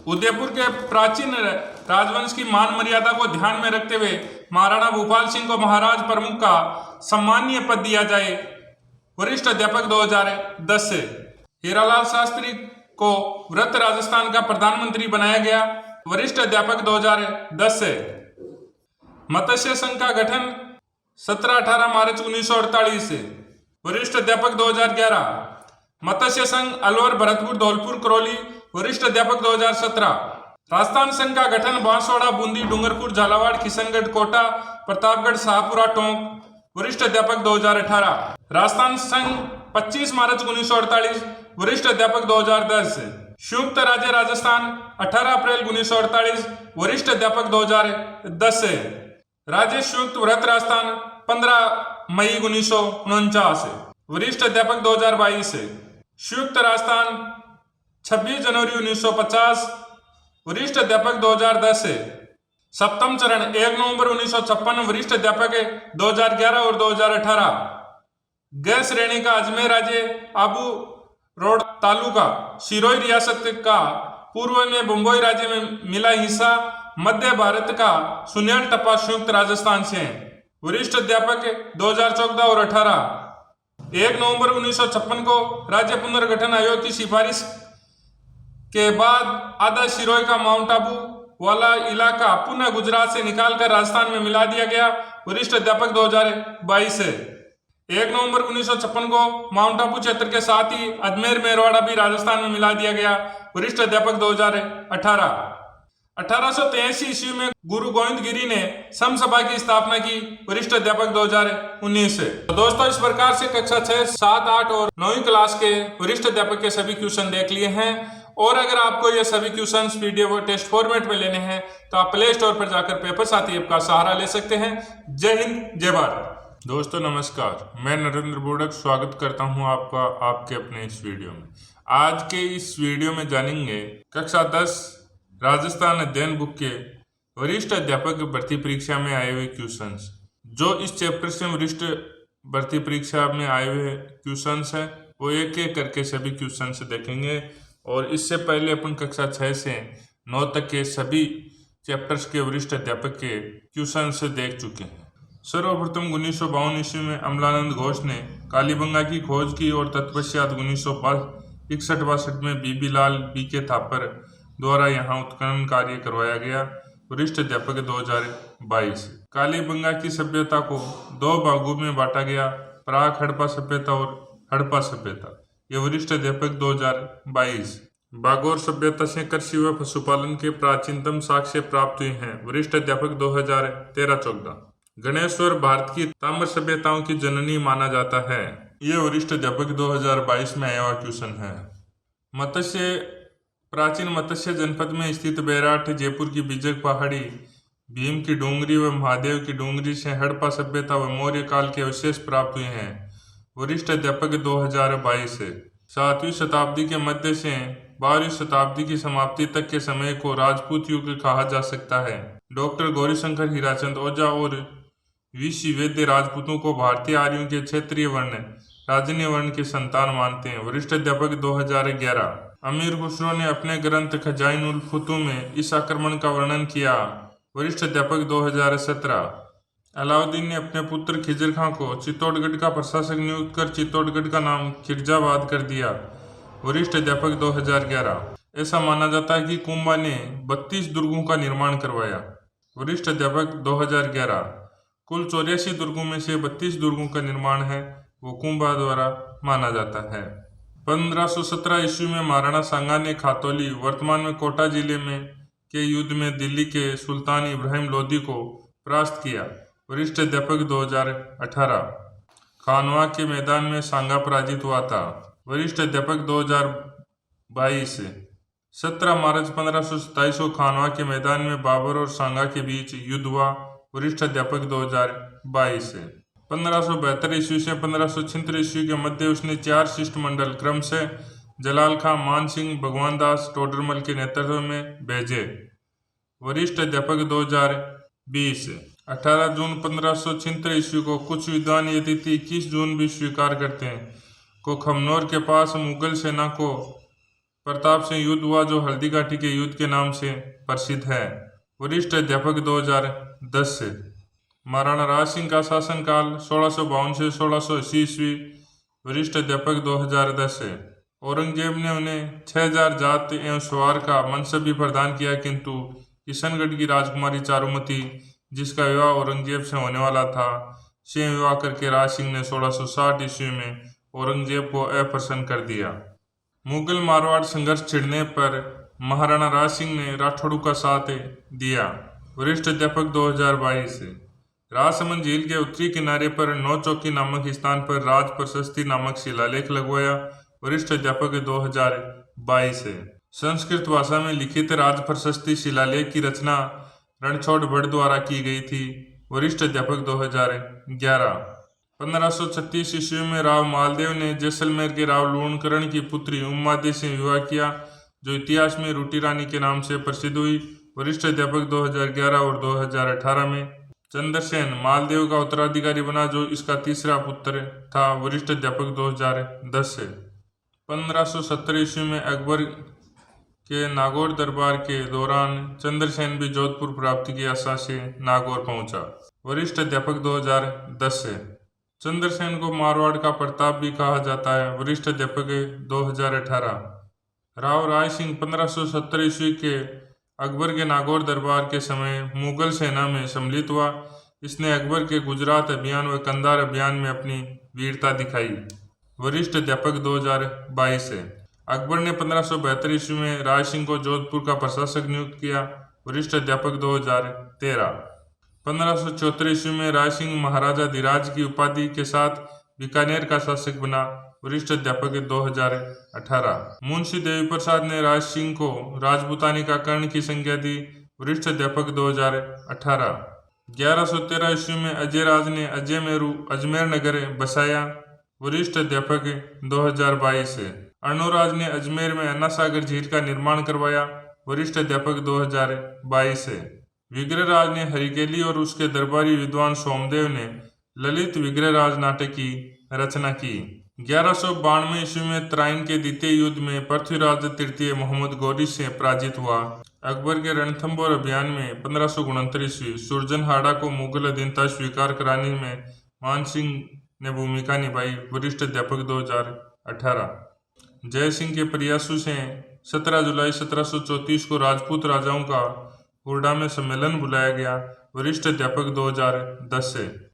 उदयपुर के प्राचीन राजवंश की मान मर्यादा को ध्यान में रखते हुए महाराणा भूपाल सिंह को महाराज प्रमुख का सम्मानीय पद दिया जाए। वरिष्ठ अध्यापक 2010 से हीरालाल शास्त्री को व्रत राजस्थान का प्रधानमंत्री बनाया गया। वरिष्ठ अध्यापक 2010 से मत्स्य संघ का गठन 17-18 मार्च 1948 से। वरिष्ठ अध्यापक 2011। मत्स्य संघ अलवर, भरतपुर, धौलपुर, करौली। वरिष्ठ अध्यापक 2017। राजस्थान संघ का गठन बांसवाड़ा, बूंदी, डूंगरपुर, झालावाड़, किशनगढ़, कोटा, प्रतापगढ़, शाहपुरा, टोंक। वरिष्ठ अध्यापक 2018। राजस्थान संघ 25 मार्च 1948। वरिष्ठ अध्यापक 2010। संयुक्त राज्य राजस्थान 18 अप्रैल 1948। वरिष्ठ अध्यापक 2010। राज्य संयुक्त व्रत राजस्थान 15 मई 1949। वरिष्ठ अध्यापक 2022। संयुक्त राजस्थान 26 जनवरी 1950 वरिष्ठ अध्यापक 2010 से। सप्तम चरण 1 नवंबर 1956 वरिष्ठ अध्यापक 2011 और 2018। गैर श्रेणी का अजमेर राज्य आबू रोड तालुका सिरोही रियासत का पूर्व में बम्बई राज्य में मिला हिस्सा मध्य भारत का सुनियल टप्पा संयुक्त राजस्थान से। वरिष्ठ अध्यापक 2014 और 18। 1 नवंबर 1956 को राज्य पुनर्गठन आयोग की सिफारिश के बाद आधा सिरोही का माउंट आबू वाला इलाका पुनः गुजरात से निकालकर राजस्थान में मिला दिया गया। वरिष्ठ अध्यापक 2022 से। 1 नवंबर 1956 को माउंट आबू क्षेत्र के साथ ही अजमेर मेरवाड़ा भी राजस्थान में मिला दिया गया। वरिष्ठ अध्यापक 2018। 1883 ईस्वी में गुरु गोविंद गिरी ने सम सभा की स्थापना की। वरिष्ठ अध्यापक 2019 से। तो दोस्तों इस प्रकार से कक्षा 6, 7, 8 और 9वीं क्लास के वरिष्ठ अध्यापक के सभी क्वेश्चन देख लिए हैं। और अगर आपको ये सभी क्वेश्चंस पीडीएफ और टेस्ट फॉर्मेट में लेने हैं तो आप प्ले स्टोर पर जाकर पेपर साथी ऐप का सहारा ले सकते हैं। जय हिंद, जय भारत। दोस्तों नमस्कार, मैं नरेंद्र बोडक स्वागत करता हूं आपका आपके अपने इस वीडियो में। आज के इस वीडियो में जानेंगे कक्षा 10 राजस्थान अध्ययन बुक के वरिष्ठ अध्यापक भर्ती परीक्षा में आए हुए क्वेश्चंस। जो इस चैप्टर से वरिष्ठ भर्ती परीक्षा में आए हुए क्वेश्चंस हैं वो एक एक करके सभी क्वेश्चंस देखेंगे। और इससे पहले अपन कक्षा 6 से 9 तक के सभी चैप्टर्स के वरिष्ठ अध्यापक के क्वेश्चंस देख चुके हैं। सर्वप्रथम 1952 ईस्वी में अमलानंद घोष ने कालीबंगा की खोज की और तत्पश्चात 1961-62 में बीबी लाल बी.के. थापर द्वारा यहाँ उत्खनन कार्य करवाया गया। वरिष्ठ अध्यापक 2022। कालीबंगा की सभ्यता को 2 भागों में बांटा गया, प्राक हड़प्पा सभ्यता और हड़प्पा सभ्यता। ये वरिष्ठ अध्यापक 2022। बागोर सभ्यता से कृषि व पशुपालन के प्राचीनतम साक्ष्य प्राप्त हुए हैं। वरिष्ठ अध्यापक 2013-14। गणेश्वर भारत की ताम्र सभ्यताओं की जननी माना जाता है। ये वरिष्ठ अध्यापक 2022 में आया हुआ क्वेश्चन है। मत्स्य प्राचीन मत्स्य जनपद में स्थित बैराठ, जयपुर की बिजक पहाड़ी, भीम की डूंगरी व महादेव की डूंगरी से हड़प्पा सभ्यता व मौर्य काल के अवशेष प्राप्त हुए हैं। वरिष्ठ अध्यापक 2022 से। 7वीं शताब्दी के मध्य से 12वीं शताब्दी की समाप्ति तक के समय को राजपूत युग कहा जा सकता है। डॉक्टर गौरीशंकर हीराचंद ओझा और वी.सी. वैद्य राजपूतों को भारतीय आर्यों के क्षेत्रीय वर्ण राजन्य वर्ण के संतान मानते हैं। वरिष्ठ अध्यापक 2011। अमीर खुसरो ने अपने ग्रंथ खजाइन उल फुतूह में इस आक्रमण का वर्णन किया। वरिष्ठ अध्यापक 2017। अलाउद्दीन ने अपने पुत्र खिजर खां को चित्तौड़गढ़ का प्रशासक नियुक्त कर चित्तौड़गढ़ का नाम खिरजाबाद कर दिया। वरिष्ठ अध्यापक 2011। ऐसा माना जाता है कि कुंभा ने 32 दुर्गों का निर्माण करवाया। वरिष्ठ अध्यापक 2011। कुल 84 दुर्गों में से 32 दुर्गों का निर्माण है वो कुंभा द्वारा माना जाता है। 1517 ईस्वी में महाराणा सांगा ने खातौली, वर्तमान में कोटा जिले में के युद्ध में दिल्ली के सुल्तान इब्राहिम लोदी को परास्त किया। वरिष्ठ अध्यापक 2018। खानवा के मैदान में सांगा पराजित हुआ था। वरिष्ठ अध्यापक 2022। 17 मार्च 1527 को खानवा के मैदान में बाबर और सांगा के बीच युद्ध हुआ। वरिष्ठ अध्यापक 2022। 1572 ईस्वी से 1576 ईस्वी के मध्य उसने 4 शिष्टमंडल क्रम से जलाल खां, मान सिंह, भगवान दास टोडरमल के नेतृत्व में भेजे। वरिष्ठ अध्यापक 2020। 18 जून 1576 ईस्वी को कुछ विद्वान ये तिथि 21 जून भी स्वीकार करते हैं को खमनौर के पास मुगल सेना को प्रताप से युद्ध हुआ जो हल्दी घाटी के युद्ध के नाम से प्रसिद्ध है। वरिष्ठ अध्यापक 2010 से। महाराणा राज सिंह का शासनकाल 1652 से 1680 ईस्वी। वरिष्ठ अध्यापक 2010 से। औरंगजेब ने उन्हें 6000 जात एवं सवार का मनसब भी प्रदान किया, किंतु किशनगढ़ की राजकुमारी चारुमती जिसका विवाह औरंगजेब से होने वाला था से विवाह करके राज सिंह ने 1660 ईस्वी में औरंगजेब को अप्रसन्न कर दिया। मुगल मारवाड़ संघर्ष छिड़ने पर महाराणा राज सिंह ने राठौड़ों का साथ दिया। वरिष्ठ अध्यापक 2022। राजसमंद झील के उत्तरी किनारे पर नौचौकी नामक स्थान पर राज प्रशस्ति नामक शिलालेख लगवाया। वरिष्ठ अध्यापक 2022। संस्कृत भाषा में लिखित राज प्रशस्ति शिलालेख की रचना रणछोड़ भट्ट द्वारा की गई थी। वरिष्ठ अध्यापक 2011। 1536 ईस्वी में राव मालदेव ने जैसलमेर के राव लूणकरण की पुत्री उम्मादे से विवाह किया। जो इतिहास में रूटी रानी के नाम से प्रसिद्ध हुई। वरिष्ठ अध्यापक 2011 और 2018 में। चंद्रसेन मालदेव का उत्तराधिकारी बना, जो इसका तीसरा पुत्र था। वरिष्ठ अध्यापक 2010 से। 1570 ईस्वी में अकबर के नागौर दरबार के दौरान चंद्रसेन भी जोधपुर प्राप्ति की आशा से नागौर पहुंचा। वरिष्ठ अध्यापक 2010 से। चंद्रसेन को मारवाड़ का प्रताप भी कहा जाता है। वरिष्ठ अध्यापक 2018। राव राय सिंह 1570 ईस्वी के अकबर के नागौर दरबार के समय मुगल सेना में सम्मिलित हुआ। इसने अकबर के गुजरात अभियान व कंधार अभियान में अपनी वीरता दिखाई। वरिष्ठ अध्यापक 2022 से। अकबर ने 1572 ईस्वी में राय सिंह को जोधपुर का प्रशासक नियुक्त किया। वरिष्ठ अध्यापक 2013। 1574 ईस्वी में राय सिंह महाराजा धीराज की उपाधि के साथ बीकानेर का शासक बना। वरिष्ठ अध्यापक 2018। मुंशी देवी प्रसाद ने राज सिंह को राजपूतानी का कर्ण की संज्ञा दी। वरिष्ठ अध्यापक 2018। 1113 ईस्वी में अजय राज ने अजमेर नगर बसाया। वरिष्ठ अध्यापक 2022 से। अर्णोराज ने अजमेर में अन्ना सागर झील का निर्माण करवाया। वरिष्ठ अध्यापक 2022 से। विग्रहराज ने हरिकेली और उसके दरबारी विद्वान सोमदेव ने ललित विग्रहराज नाटक की रचना की। 1192 ईस्वी में तराइन के द्वितीय युद्ध में पृथ्वीराज तृतीय मोहम्मद गौरी से पराजित हुआ। अकबर के रणथंभौर अभियान में 1569 ईस्वी सुरजनहाड़ा को मुगल अधीनता स्वीकार कराने में मान सिंह ने भूमिका निभाई। वरिष्ठ अध्यापक 2018। जय सिंह के प्रयासों से 17 जुलाई 1734 को राजपूत राजाओं का हुरडा में सम्मेलन बुलाया गया। वरिष्ठ अध्यापक 2010 से।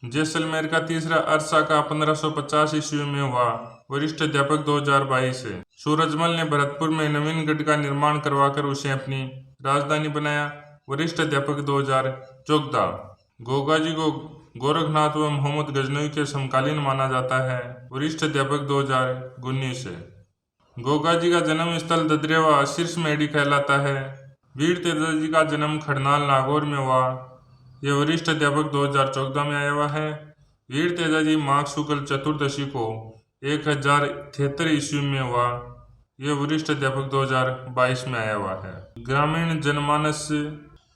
जैसलमेर का तीसरा अरसाका 1550 ईस्वी में हुआ। वरिष्ठ अध्यापक 2022 से। सूरजमल ने भरतपुर में नवीनगढ़ का निर्माण करवाकर उसे अपनी राजधानी बनाया। वरिष्ठ अध्यापक 2014। गोगा जी को गोरखनाथ व मोहम्मद गजनवी के समकालीन माना जाता है। वरिष्ठ अध्यापक 2019 से। गोगा जी का जन्म स्थल ददरेवा शीर्ष मेडी कहलाता है। वीर तेजा जी का जन्म खड़नाल नागौर में हुआ। यह वरिष्ठ अध्यापक 2014 में आया हुआ है। वीर तेजा जी माघ शुक्ल चतुर्दशी को 1073 ईस्वी में हुआ। यह वरिष्ठ अध्यापक 2022 में आया हुआ है। ग्रामीण जनमानस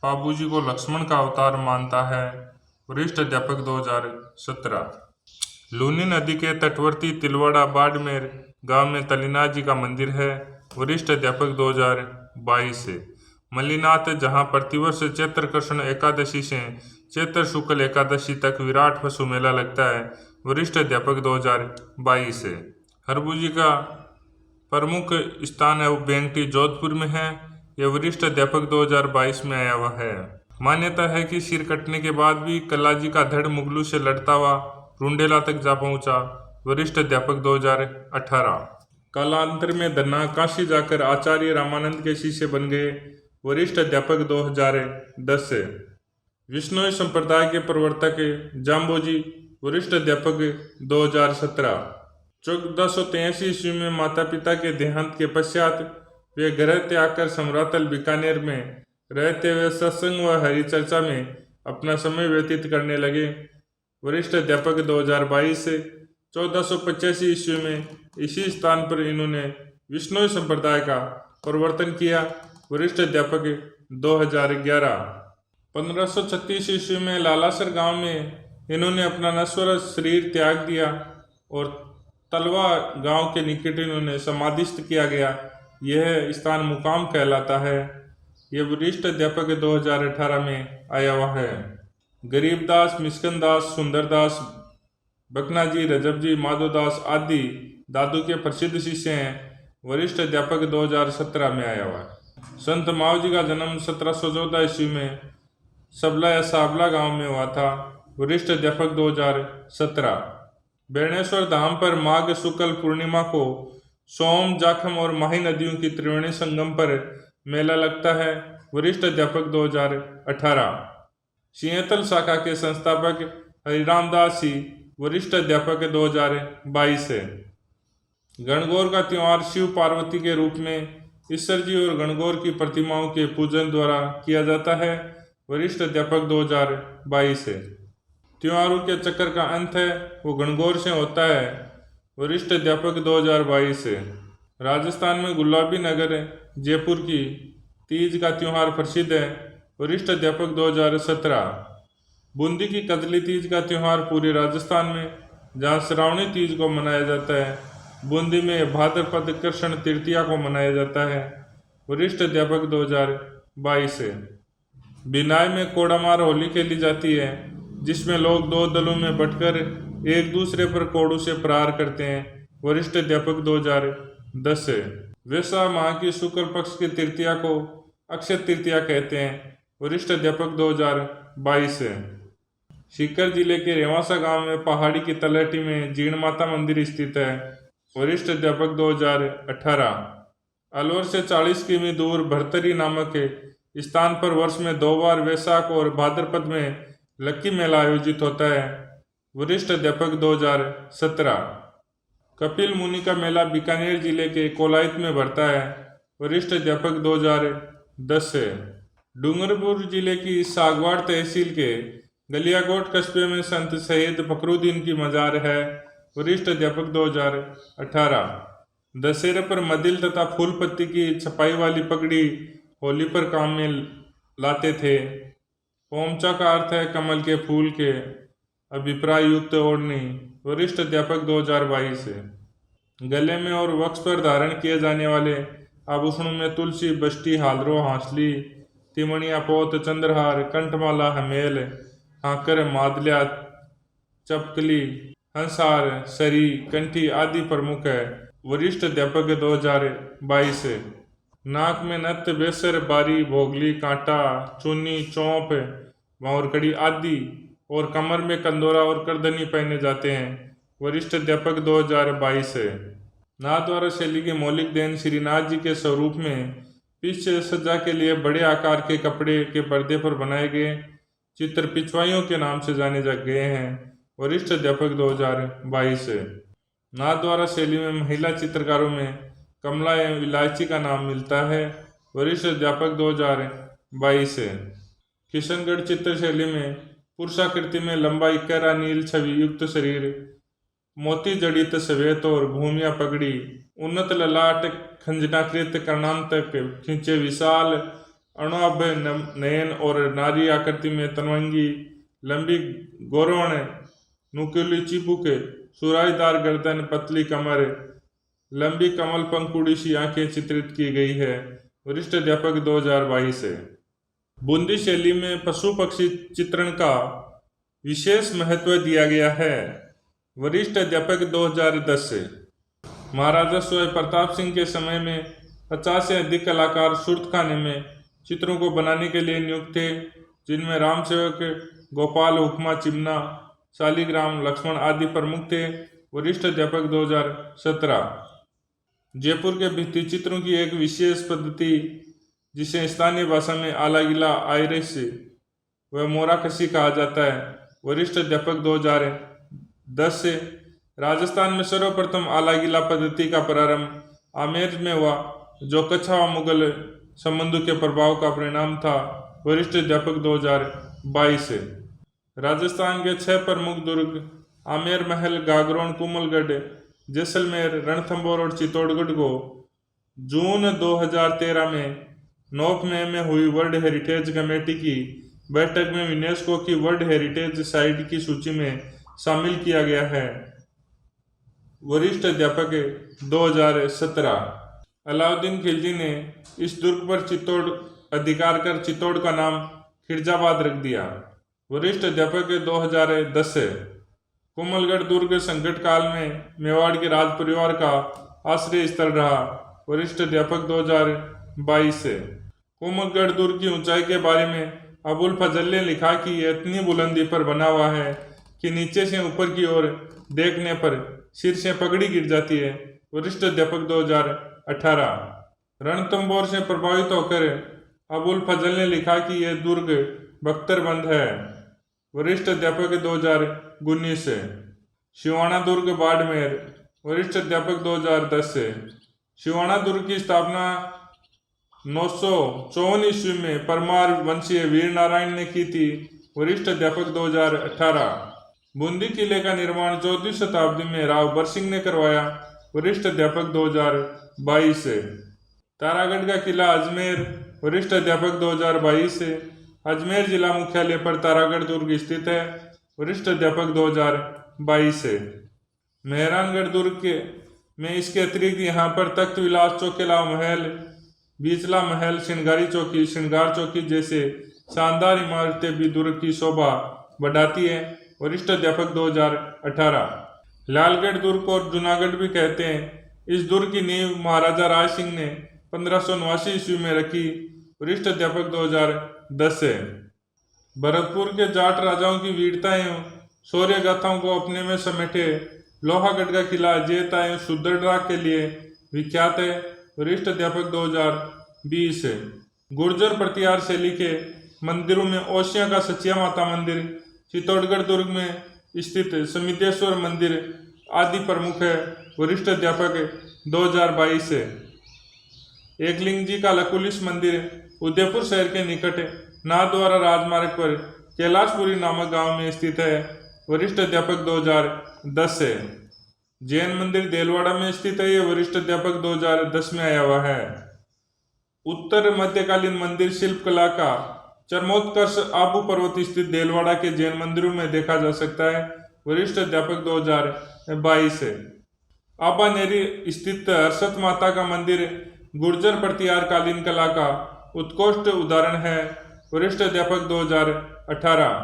बाबूजी को लक्ष्मण का अवतार मानता है। वरिष्ठ अध्यापक 2017। लूनी नदी के तटवर्ती तिलवाड़ा बाड़मेर गांव में तलीनाथ जी का मंदिर है। वरिष्ठ अध्यापक 2022 से। मल्लीनाथ, जहां प्रतिवर्ष चैत्र कृष्ण एकादशी से चैत्र शुक्ल एकादशी तक विराट पशु मेला लगता है। वरिष्ठ अध्यापक 2022 से। हरबूजी का प्रमुख स्थान है वो बेंगटी जोधपुर में है। यह वरिष्ठ अध्यापक 2022 में आया हुआ है। मान्यता है कि सिर कटने के बाद भी कल्लाजी का धड़ मुगलों से लड़ता हुआ रुंडेला तक जा पहुंचा। वरिष्ठ अध्यापक 2018। कालांतर में धन्ना काशी जाकर आचार्य रामानंद के शिष्य बन गए। वरिष्ठ अध्यापक 2010 से। विष्णोई संप्रदाय के प्रवर्तक जाम्बोजी। वरिष्ठ अध्यापक 2017। 1483 ईस्वी में माता पिता के देहांत के पश्चात वे घर त्याग कर समरातल बीकानेर में रहते हुए सत्संग व हरिचर्चा में अपना समय व्यतीत करने लगे। वरिष्ठ अध्यापक 2022 से। 1485 ईस्वी में इसी स्थान पर इन्होंने विष्णोई संप्रदाय का प्रवर्तन किया। वरिष्ठ अध्यापक 2011। 1536 ईस्वी में लालासर गांव में इन्होंने अपना नश्वर शरीर त्याग दिया और तलवा गांव के निकट इन्होंने समाधिस्थ किया गया। यह स्थान मुकाम कहलाता है। यह वरिष्ठ अध्यापक 2018 में आया हुआ है। गरीबदास, मिस्कनदास, सुंदरदास, बकनाजी, रजबजी, माधोदास आदि दादू के प्रसिद्ध शिष्य हैं। वरिष्ठ अध्यापक 2017 में आया हुआ है। संत मावजी का जन्म 1714 ईस्वी में सबला या साबला गांव में हुआ था। वरिष्ठ अध्यापक 2017। बेणेश्वर धाम पर माघ शुक्ल पूर्णिमा को सोम, जाखम और माही नदियों की त्रिवेणी संगम पर मेला लगता है। वरिष्ठ अध्यापक 2018। सिंहतल शाखा के संस्थापक हरिराम दास जी। वरिष्ठ अध्यापक 2022 से। गणगौर का त्योहार शिव पार्वती के रूप में ईश्वर जी और गणगौर की प्रतिमाओं के पूजन द्वारा किया जाता है। वरिष्ठ अध्यापक 2022 से। त्योहारों के चक्र का अंत है वो गणगौर से होता है। वरिष्ठ अध्यापक 2022 से। राजस्थान में गुलाबी नगर जयपुर की तीज का त्यौहार प्रसिद्ध है। वरिष्ठ अध्यापक 2017। बूंदी की कजली तीज का त्यौहार पूरे राजस्थान में, जहाँ श्रावणी तीज को मनाया जाता है, बूंदी में भाद्रपद कृष्ण तृतीया को मनाया जाता है। वरिष्ठ अध्यापक 2022 है। बिनाई में कोड़ामार होली खेली जाती है, जिसमें लोग दो दलों में बंटकर एक दूसरे पर कोड़ू से प्रहार करते हैं। वरिष्ठ अध्यापक 2010 है। वैसा माह की शुक्ल पक्ष की तृतीया को अक्षय तृतीया कहते हैं। वरिष्ठ अध्यापक 2022 है। सीकर जिले के रेवासा गांव में पहाड़ी की तलहटी में जीर्ण माता मंदिर स्थित है। वरिष्ठ अध्यापक 2018। अलवर से 40 किमी दूर भरतरी नामक स्थान पर वर्ष में 2 बार वैशाख और भाद्रपद में लक्की मेला आयोजित होता है। वरिष्ठ अध्यापक 2017। कपिल मुनि का मेला बीकानेर जिले के कोलायत में भरता है। वरिष्ठ अध्यापक 2010 है। डूंगरपुर जिले की सागवाड़ तहसील के गलियाकोट कस्बे में संत शहीद फकरुद्दीन की मजार है। वरिष्ठ अध्यापक 2018। दशहरे पर मदिल तथा फूल पत्ती की छपाई वाली पगड़ी होली पर काम में लाते थे। पोमचा का अर्थ है कमल के फूल के अभिप्राय युक्त ओढ़नी। वरिष्ठ अध्यापक 2022 है। गले में और वक्ष पर धारण किए जाने वाले आभूषणों में तुलसी, बस्ती, हालरो, हांसली, तिमणिया, पोत, चंद्रहार, कंठमाला, हमेल, हाकर, मादलिया, चपकली, हंसार, सरी, कंठी आदि प्रमुख है। वरिष्ठ अध्यापक 2022 है। नाक में नत्थ, बेसर, बारी, भोगली, कांटा, चुन्नी, चौंप, भंवरकड़ी आदि और कमर में कंदोरा और करदनी पहने जाते हैं। वरिष्ठ अध्यापक 2022 है। नाथद्वारा शैली की मौलिक देन श्रीनाथ जी के स्वरूप में पीछे सज्जा के लिए बड़े आकार के कपड़े के पर्दे पर बनाए गए चित्र पिछवाइयों के नाम से जाने जा गए हैं। वरिष्ठ अध्यापक 2022 है। नाथद्वारा शैली में महिला चित्रकारों में कमला एवं इलायची का नाम मिलता है। वरिष्ठ अध्यापक 2022 है। किशनगढ़ चित्र शैली में पुरुषाकृति में लंबा इक्करा नील छवि युक्त शरीर, मोती जड़ित श्वेत और भूमिया पगड़ी, उन्नत ललाट, खंजनाकृत कर्णांतक, खींचे विशाल अणुअभ नयन और नारी आकृति में तनवंगी, लंबी गोरोण, नुकीली चिबुक, सुराईदार गर्दन, पतली कमर, लंबी कमल पंखुड़ी सी आंखें चित्रित की गई है। वरिष्ठ अध्यापक 2022 है। बूंदी शैली में पशु पक्षी चित्रण का विशेष महत्व दिया गया है। वरिष्ठ अध्यापक 2010 से। महाराजा स्वयं प्रताप सिंह के समय में 50 से अधिक कलाकार सुर्तखाने में चित्रों को बनाने के लिए नियुक्त थे, जिनमें राम सेवक, गोपाल, हुक्मा, चिमना, शालिग्राम, लक्ष्मण आदि प्रमुख थे। वरिष्ठ अध्यापक 2017। जयपुर के भित्ति चित्रों की एक विशेष पद्धति, जिसे स्थानीय भाषा में आला गिला, आयरिश व मोराकसी कहा जाता है। वरिष्ठ अध्यापक 2010 से। राजस्थान में सर्वप्रथम आला गिला पद्धति का प्रारंभ आमेर में हुआ, जो कच्छा व मुगल संबंधों के प्रभाव का परिणाम था। वरिष्ठ अध्यापक 2022 से। राजस्थान के 6 प्रमुख दुर्ग आमेर महल, गागरोन, कुमलगढ़, जैसलमेर, रणथंभौर और चित्तौड़गढ़ को जून 2013 में नौफमे में हुई वर्ल्ड हेरिटेज कमेटी की बैठक में यूनेस्को की वर्ल्ड हेरिटेज साइट की सूची में शामिल किया गया है। वरिष्ठ अध्यापक 2017। अलाउद्दीन खिलजी ने इस दुर्ग पर चित्तौड़ अधिकार कर चित्तौड़ का नाम खिरजाबाद रख दिया। वरिष्ठ अध्यापक 2010 है। कोमलगढ़ दुर्ग संकट काल में मेवाड़ के राज परिवार का आश्रय स्थल रहा। वरिष्ठ अध्यापक 2022 है। कोमलगढ़ दुर्ग की ऊंचाई के बारे में अबुल फजल ने लिखा कि यह इतनी बुलंदी पर बना हुआ है कि नीचे से ऊपर की ओर देखने पर सिर से पगड़ी गिर जाती है। वरिष्ठ अध्यापक 2018। रणथंभौर से प्रभावित होकर अबुल फजल ने लिखा कि यह दुर्ग बख्तरबंद है। वरिष्ठ अध्यापक 2019 है। शिवाना दुर्ग बाड़मेर। वरिष्ठ अध्यापक 2010 है। शिवाना दुर्ग की स्थापना 954 ईस्वी में परमार वंशीय वीर नारायण ने की थी। वरिष्ठ अध्यापक 2018। बूंदी किले का निर्माण 14वीं शताब्दी में राव बरसिंह ने करवाया। वरिष्ठ अध्यापक 2022 है। तारागढ़ का किला अजमेर, वरिष्ठ अध्यापक 2022 से। अजमेर जिला मुख्यालय पर तारागढ़ दुर्ग स्थित है, वरिष्ठ अध्यापक 2022 से। मेहरानगढ़ दुर्ग में इसके अतिरिक्त यहाँ पर तख्त विलास चौकेला महल, बीचला महल, श्रृंगारी चौकी, श्रृंगार चौकी जैसे शानदार इमारतें भी दुर्ग की शोभा बढ़ाती है, वरिष्ठ अध्यापक 2018। लालगढ़ दुर्ग को जूनागढ़ भी कहते हैं। इस दुर्ग की नींव महाराजा राज सिंह ने 1589 ईस्वी में रखी, वरिष्ठ अध्यापक 2010 है। भरतपुर के जाट राजाओं की वीरता एवं शौर्य गाथाओं को अपने में समेटे लोहागढ़ का किला अजेयता एवं सुदृढ़ता के लिए विख्यात है, वरिष्ठ अध्यापक 2020 है। गुर्जर प्रतिहार शैली के मंदिरों में ओसियां का सचिया माता मंदिर, चित्तौड़गढ़ दुर्ग में स्थित समितेश्वर मंदिर आदि प्रमुख है, वरिष्ठ अध्यापक 2022 है। एकलिंग जी का लकुलिश मंदिर उदयपुर शहर के निकट नाथद्वारा राजमार्ग पर कैलाशपुरी नामक गांव में स्थित है, वरिष्ठ अध्यापक 2010 है। जैन मंदिर देलवाड़ा में स्थित है, यह वरिष्ठ अध्यापक 2010 में आया हुआ है। उत्तर मध्यकालीन मंदिर शिल्प कला का चरमोत्कर्ष आबू पर्वत स्थित देलवाड़ा के जैन मंदिरों में देखा जा सकता है, वरिष्ठ अध्यापक 2022 है। आबानेरी स्थित हर्षत माता का मंदिर गुर्जर प्रतिहार कालीन कला का उत्कृष्ट उदाहरण है, वरिष्ठ अध्यापक 2018।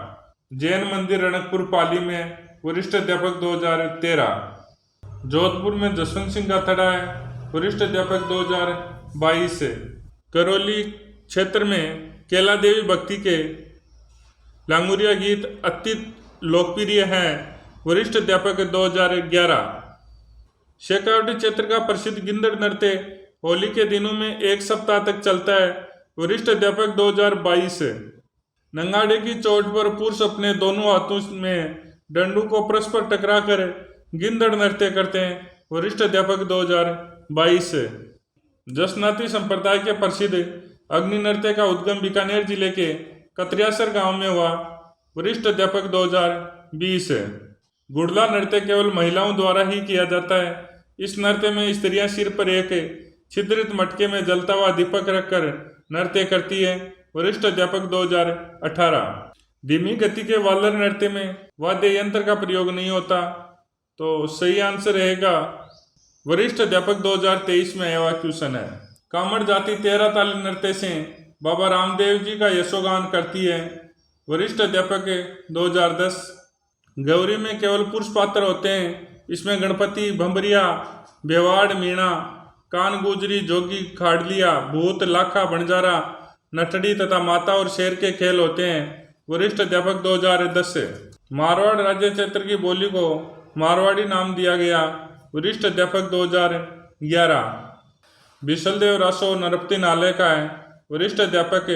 जैन मंदिर रणकपुर पाली में, वरिष्ठ अध्यापक 2013। जोधपुर में जसवंत सिंह का थड़ा है, वरिष्ठ अध्यापक 2022 से। करौली क्षेत्र में केला देवी भक्ति के लांगुरिया गीत अत्यंत लोकप्रिय हैं, वरिष्ठ अध्यापक 2011। शेखावटी क्षेत्र का प्रसिद्ध गिंदड़ नृत्य होली के दिनों में 1 सप्ताह तक चलता है, वरिष्ठ अध्यापक 2022 है। नंगाड़े की चोट पर पुरुष अपने दोनों हाथों में डंडू को परस्पर टकरा कर गिंदड़ नृत्य करते हैं, वरिष्ठ अध्यापक 2022 है। जसनाती संप्रदाय के प्रसिद्ध अग्नि नृत्य का उद्गम बीकानेर जिले के कतरियासर गांव में हुआ, वरिष्ठ अध्यापक 2020 है। गुड़ला नृत्य केवल महिलाओं द्वारा ही किया जाता है। इस नृत्य में स्त्रियां सिर पर एक छिद्रित मटके में जलता हुआ दीपक रखकर नृत्य करती है, वरिष्ठ अध्यापक 2018। धीमी गति के वालर नृत्य में वाद्य यंत्र का प्रयोग नहीं होता, तो सही आंसर रहेगा वरिष्ठ अध्यापक 2023 में आया हुआ क्वेश्चन है। कामड़ जाति 13 ताली नृत्य से बाबा रामदेव जी का यशोगान करती है, वरिष्ठ अध्यापक 2010। गौरी में केवल पुरुष पात्र होते हैं, इसमें गणपति, भंबरिया, बेवाड़, मीणा, कान गुजरी, जोगी, खाड़लिया, भूत, लाखा, बंजारा, नटड़ी तथा माता और शेर के खेल होते हैं, वरिष्ठ अध्यापक 2010 से। मारवाड़ राज्य क्षेत्र की बोली को मारवाड़ी नाम दिया गया, वरिष्ठ अध्यापक 2011। बिशलदेव रासो नरपति नाले का है, वरिष्ठ अध्यापक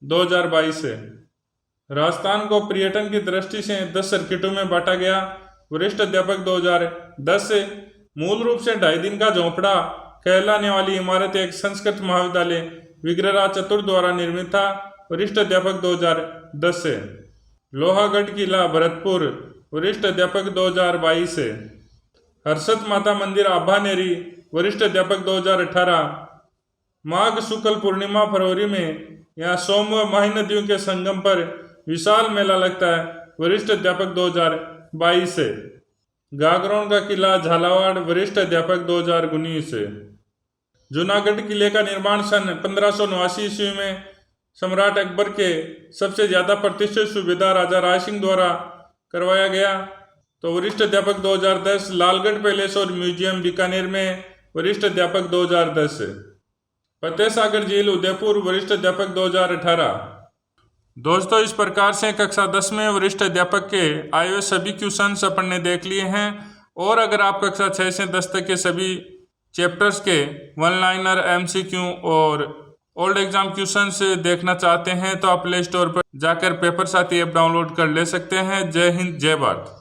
2022 से। राजस्थान को पर्यटन की दृष्टि से 10 सर्किटों में बांटा गया, वरिष्ठ अध्यापक 2010 से। मूल रूप से 2.5 दिन का झोंपड़ा कहलाने वाली इमारत एक संस्कृत महाविद्यालय विग्रहराज चतुर्थ द्वारा निर्मित था, वरिष्ठ अध्यापक 2010 से। लोहागढ़ किला भरतपुर, वरिष्ठ अध्यापक 2022 से। हर्षद माता मंदिर आभानेरी, वरिष्ठ अध्यापक 2018। माघ शुक्ल पूर्णिमा फरवरी में यहाँ सोम व माही नदियों के संगम पर विशाल मेला लगता है, वरिष्ठ अध्यापक 2022 से। गागरोन का किला झालावाड़, वरिष्ठ अध्यापक 2019 से। जूनागढ़ किले का निर्माण सन 1589 ईस्वी में सम्राट अकबर के सबसे ज्यादा प्रतिष्ठित सूबेदार राजा राय सिंह द्वारा करवाया गया, तो वरिष्ठ अध्यापक 2010। लालगढ़ पैलेस और म्यूजियम बीकानेर में, वरिष्ठ अध्यापक 2010 से। फतेह सागर झील उदयपुर, वरिष्ठ अध्यापक 2018। दोस्तों, इस प्रकार से कक्षा 10 में वरिष्ठ अध्यापक के आए हुए सभी क्वेश्चंस अपन ने देख लिए हैं। और अगर आप कक्षा 6 से 10 तक के सभी चैप्टर्स के 1 लाइनर, MCQ और ओल्ड एग्जाम क्वेश्चंस देखना चाहते हैं तो आप प्ले स्टोर पर जाकर पेपर साथी ऐप डाउनलोड कर ले सकते हैं। जय हिंद, जय भारत।